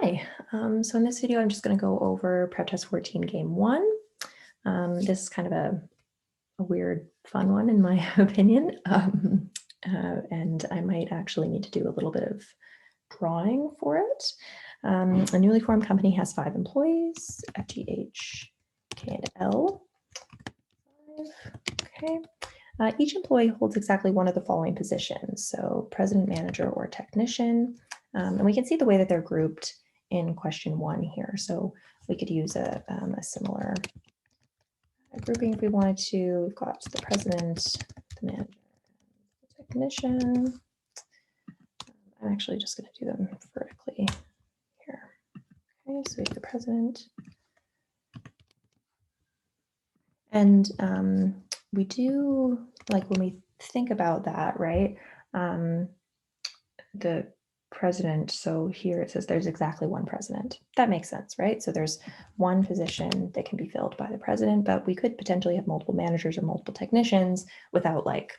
Hi, so in this video, I'm just going to go over Prep Test 14 Game 1. This is kind of a weird, fun one in my opinion, and I might actually need to do a little bit of drawing for it. A newly formed company has 5 employees, FGH, K, and L. Okay. Each employee holds exactly one of the following positions, so president, manager, or technician. And we can see the way that they're grouped in question 1 here. So we could use a similar grouping if we wanted to. We've got the president, the manager, the technician. I'm actually just going to do them vertically here. Okay, so we have the president. And we do, like when we think about that, right? The president, so here it says there's exactly one president. That makes sense, right? So there's one position that can be filled by the president, but we could potentially have multiple managers or multiple technicians without like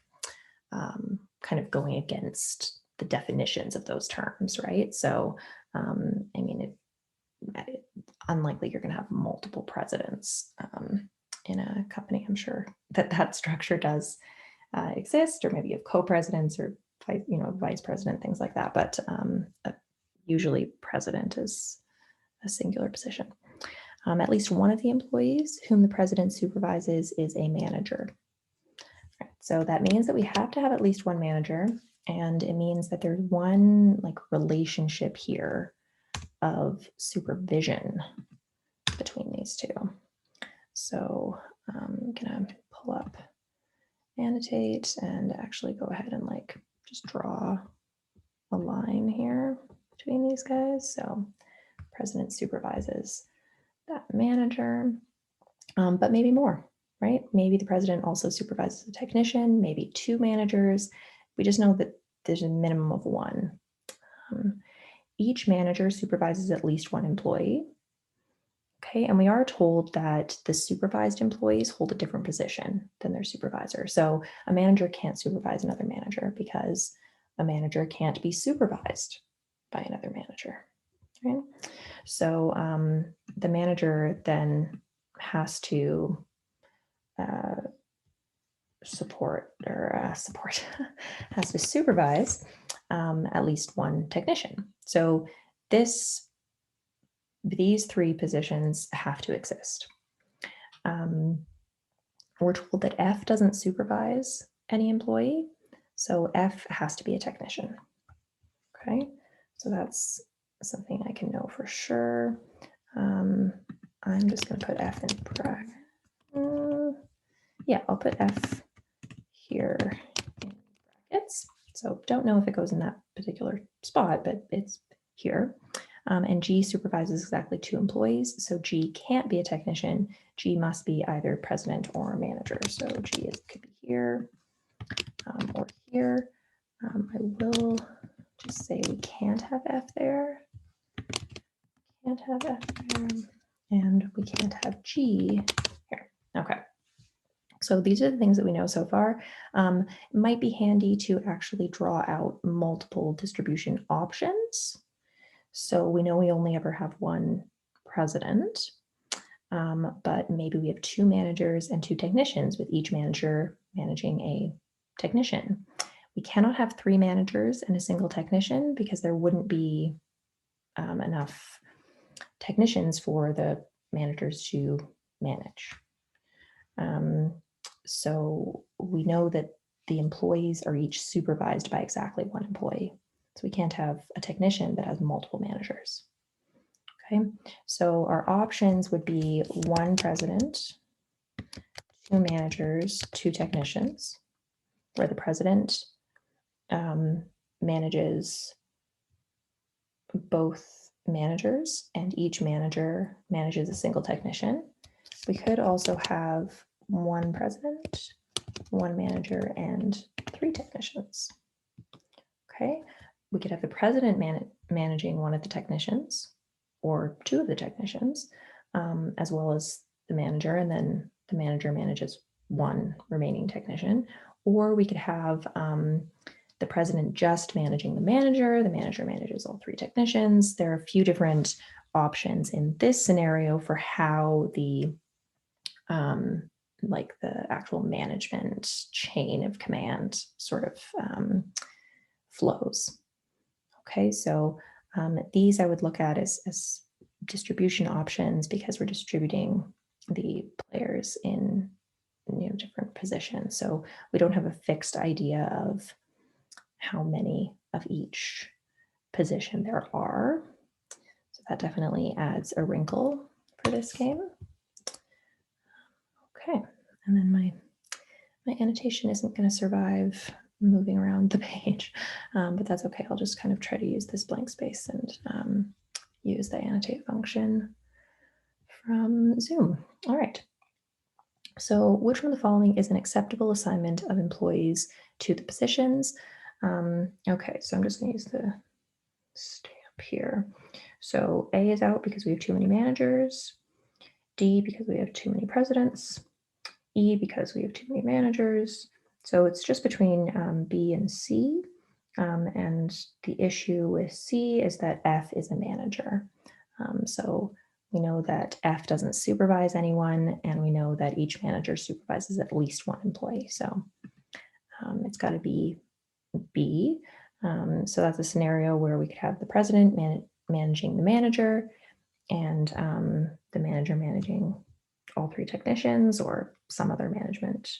kind of going against the definitions of those terms, right? So, I mean, unlikely you're going to have multiple presidents in a company. I'm sure that structure does exist, or maybe you have co-presidents or vice president, things like that. But usually president is a singular position. At least one of the employees whom the president supervises is a manager. Right, so that means that we have to have at least one manager, and it means that there's one like relationship here of supervision between these two. So I'm gonna pull up annotate and actually go ahead and like just draw a line here between these guys. So president supervises that manager, but maybe more, right? Maybe the president also supervises a technician, maybe 2 managers. We just know that there's a minimum of 1. Each manager supervises at least 1 employee. Okay, and we are told that the supervised employees hold a different position than their supervisor. So a manager can't supervise another manager because a manager can't be supervised by another manager, right? So the manager then has to has to supervise at least 1 technician. So these 3 positions have to exist. We're told that F doesn't supervise any employee, so F has to be a technician. Okay, so that's something I can know for sure. I'm just going to put F in brackets. Yeah, I'll put F here in brackets. So don't know if it goes in that particular spot, but it's here. And G supervises exactly 2 employees. So G can't be a technician. G must be either president or manager. So G could be here or here. I will just say we can't have F there. Can't have F there. And we can't have G here. Okay. So these are the things that we know so far. It might be handy to actually draw out multiple distribution options. So we know we only ever have 1 president, but maybe we have 2 managers and 2 technicians, with each manager managing a technician. We cannot have 3 managers and a single technician because there wouldn't be enough technicians for the managers to manage. So we know that the employees are each supervised by exactly 1 employee. So we can't have a technician that has multiple managers. Okay, so our options would be 1 president, 2 managers, 2 technicians, where the president manages both managers and each manager manages a single technician. We could also have 1 president, 1 manager, and 3 technicians. Okay, we could have the president managing 1 of the technicians or 2 of the technicians, as well as the manager, and then the manager manages 1 remaining technician. Or we could have the president just managing the manager manages all 3 technicians. There are a few different options in this scenario for how the like the actual management chain of command sort of flows. Okay, so these I would look at as distribution options because we're distributing the players in different positions. So we don't have a fixed idea of how many of each position there are. So that definitely adds a wrinkle for this game. Okay, and then my annotation isn't going to survive moving around the page, but that's okay. I'll just kind of try to use this blank space and use the annotate function from Zoom. All right. So which one of the following is an acceptable assignment of employees to the positions? Okay, so I'm just going to use the stamp here. So A is out because we have too many managers, D because we have too many presidents, E because we have too many managers. So it's just between B and C. And the issue with C is that F is a manager. So we know that F doesn't supervise anyone, and we know that each manager supervises at least one employee. So it's got to be B. So that's a scenario where we could have the president managing the manager and the manager managing all 3 technicians or some other management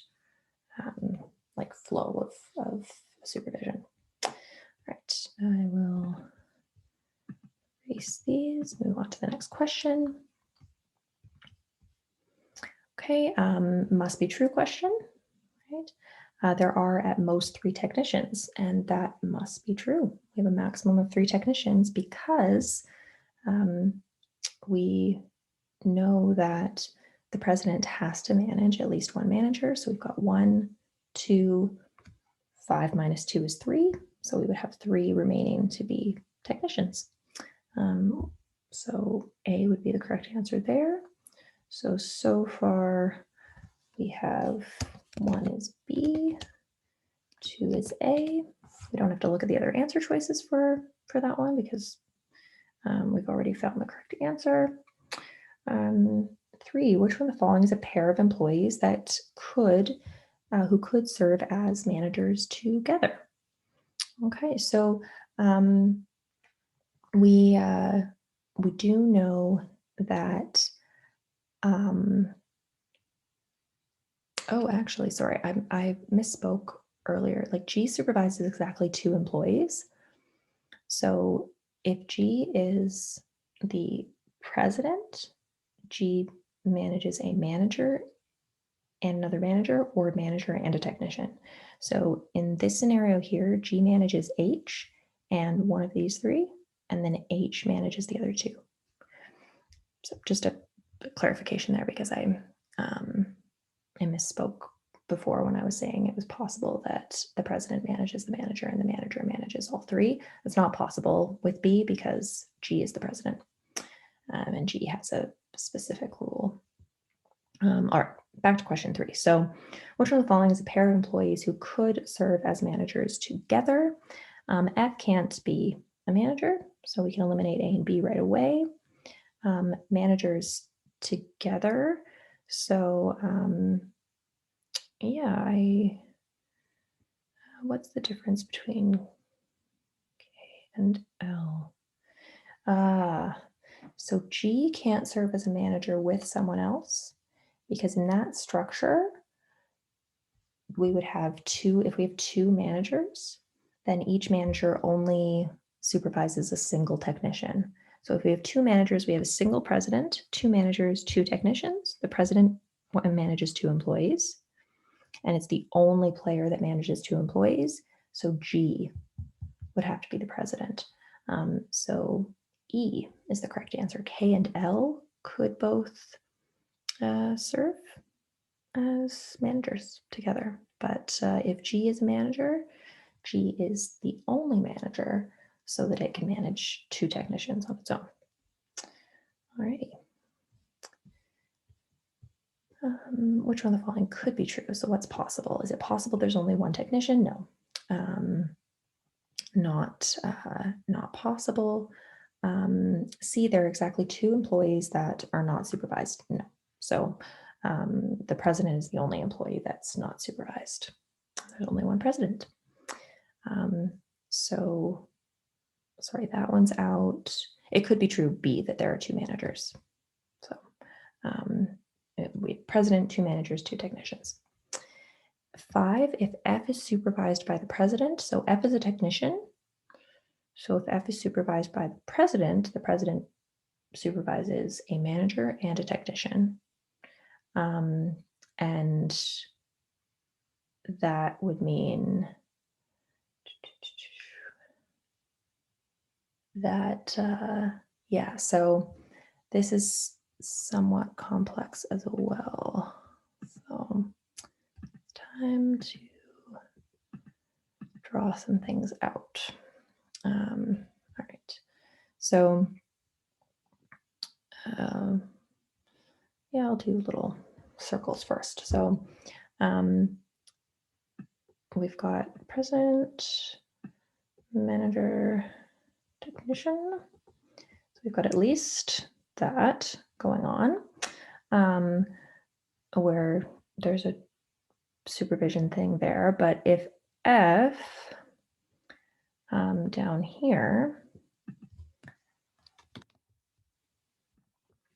like flow of supervision. All right, I will erase these, move on to the next question. Okay, must be true question, right? There are at most 3 technicians, and that must be true. We have a maximum of 3 technicians because we know that the president has to manage at least one manager. So we've got 1, 2, 5 minus 2 is 3. So we would have 3 remaining to be technicians. So A would be the correct answer there. So far we have 1 is B, 2 is A. We don't have to look at the other answer choices for that one because we've already found the correct answer. 3, which one of the following is a pair of employees that who could serve as managers together? Okay, so we do know that. Oh, actually, sorry, I misspoke earlier. Like G supervises exactly 2 employees. So if G is the president, G manages a manager and another manager, or a manager and a technician. So in this scenario here, G manages H and one of these 3, and then H manages the other 2. So just a clarification there because I misspoke before when I was saying it was possible that the president manages the manager and the manager manages all 3. It's not possible with B because G is the president, and G has a specific rule. All right, back to question 3. So which one of the following is a pair of employees who could serve as managers together? F can't be a manager, so we can eliminate A and B right away. Managers together. So yeah, what's the difference between K and L? So G can't serve as a manager with someone else because in that structure, we would have 2, if we have 2 managers, then each manager only supervises a single technician. So if we have 2 managers, we have a single president, 2 managers, 2 technicians. The president manages 2 employees, and it's the only player that manages 2 employees. So G would have to be the president. So E is the correct answer. K and L could both serve as managers together. But if G is a manager, G is the only manager so that it can manage 2 technicians on its own. Alrighty. Which one of the following could be true? So what's possible? Is it possible there's only 1 technician? No. not possible. C, there are exactly 2 employees that are not supervised. No. So the president is the only employee that's not supervised. There's only one president. So, sorry, that one's out. It could be true, B, that there are 2 managers. So we president, 2 managers, 2 technicians. 5, if F is supervised by the president, so F is a technician. So if F is supervised by the president supervises a manager and a technician. And that would mean that, yeah, so this is somewhat complex as well. So it's time to draw some things out. All right, so yeah, I'll do little circles first. So we've got president, manager, technician. So we've got at least that going on, where there's a supervision thing there. But if F down here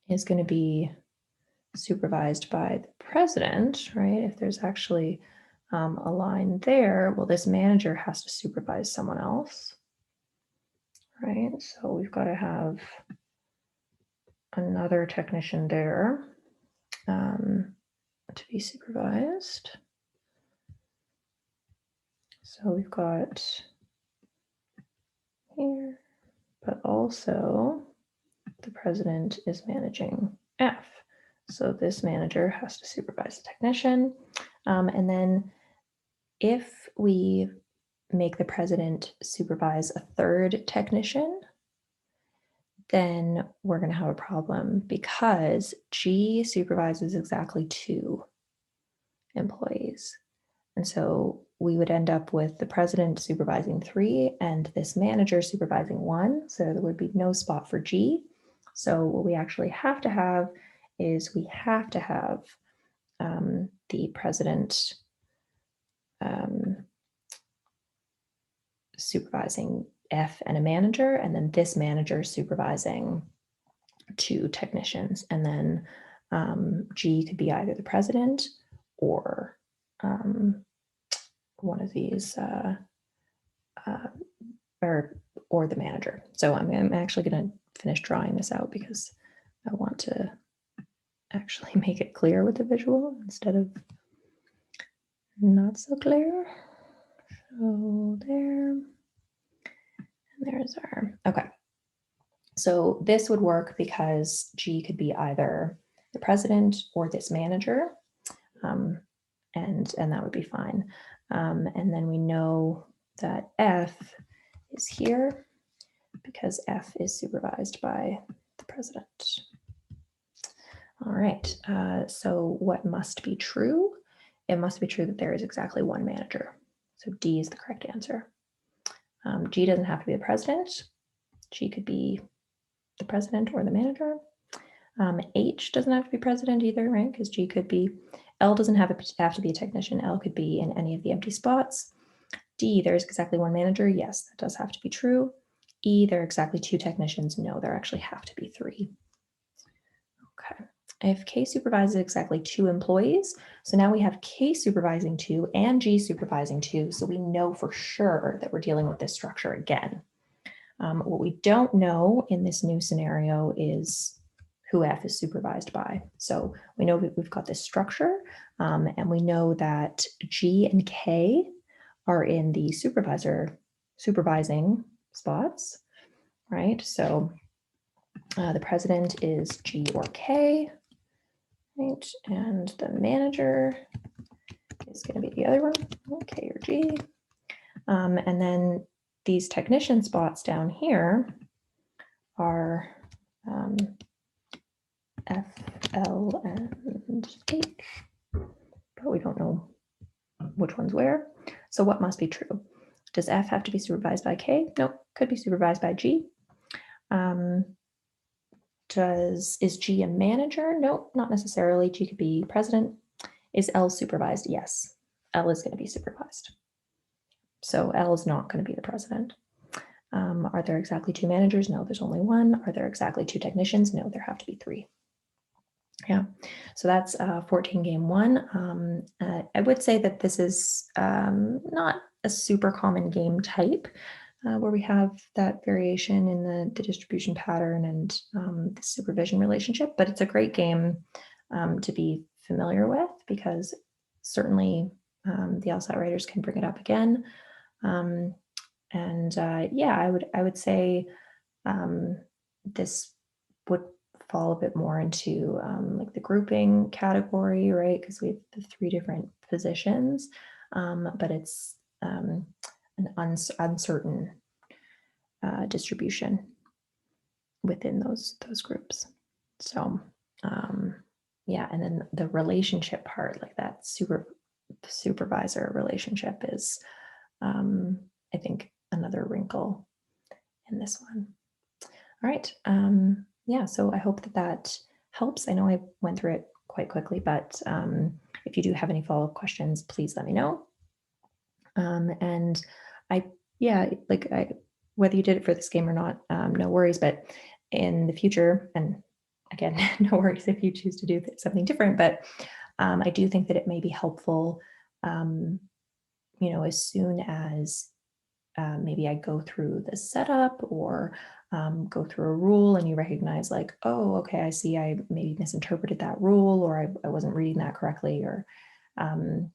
is going to be supervised by the president, right? If there's actually a line there, well, this manager has to supervise someone else, right? So we've got to have another technician there to be supervised. So we've got here, but also the president is managing F. So this manager has to supervise the technician. And then if we make the president supervise a 3rd technician, then we're going to have a problem because G supervises exactly 2 employees. And so we would end up with the president supervising 3 and this manager supervising 1. So there would be no spot for G. So what we actually have to have is we have to have the president supervising F and a manager, and then this manager supervising 2 technicians. And then G could be either the president or one of these or the manager. So I'm actually going to finish drawing this out because I want to actually make it clear with the visual instead of not so clear. So there, and there's our, okay. So this would work because G could be either the president or this manager, and that would be fine. And then we know that F is here because F is supervised by the president. All right, so what must be true? It must be true that there is exactly 1 manager. So D is the correct answer. G doesn't have to be the president. G could be the president or the manager. H doesn't have to be president either, right? Because G could be. L doesn't have to be a technician. L could be in any of the empty spots. D, there's exactly 1 manager. Yes, that does have to be true. E, there are exactly 2 technicians. No, there actually have to be 3. Okay. If K supervises exactly 2 employees, so now we have K supervising 2 and G supervising 2, so we know for sure that we're dealing with this structure again. What we don't know in this new scenario is who F is supervised by. So we know that we've got this structure, and we know that G and K are in the supervising spots, right? So the president is G or K, right? And the manager is going to be the other one, K or G. And then these technician spots down here are F, L, and H, but we don't know which one's where. So what must be true? Does F have to be supervised by K? Nope, could be supervised by G. Is G a manager? Nope, not necessarily. G could be president. Is L supervised? Yes, L is going to be supervised. So L is not going to be the president. Are there exactly 2 managers? No, there's only one. Are there exactly 2 technicians? No, there have to be 3. Yeah, so that's 14 game 1. I would say that this is not a super common game type where we have that variation in the distribution pattern and the supervision relationship, but it's a great game to be familiar with because certainly the LSAT writers can bring it up again. Yeah, I would say this would fall a bit more into like the grouping category, right? Because we have the 3 different positions, but it's an uncertain distribution within those groups. So yeah, and then the relationship part, like that supervisor relationship is I think another wrinkle in this one. All right. Yeah, so I hope that helps. I know I went through it quite quickly, but if you do have any follow-up questions, please let me know. And whether you did it for this game or not, no worries, but in the future, and again, no worries if you choose to do something different, but I do think that it may be helpful, as soon as maybe I go through the setup or go through a rule and you recognize like, oh, okay, I see I maybe misinterpreted that rule or I wasn't reading that correctly or, I'm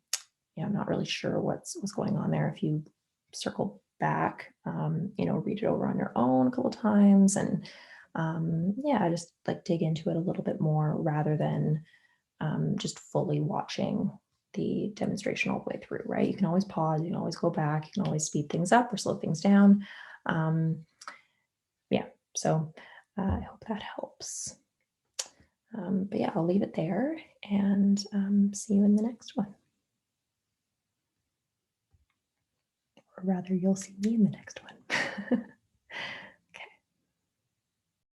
not really sure what's going on there. If you circle back, read it over on your own a couple times and just like dig into it a little bit more rather than just fully watching the demonstration all the way through, right? You can always pause, you can always go back, you can always speed things up or slow things down. So I hope that helps. But yeah, I'll leave it there and see you in the next one. Or rather, you'll see me in the next one.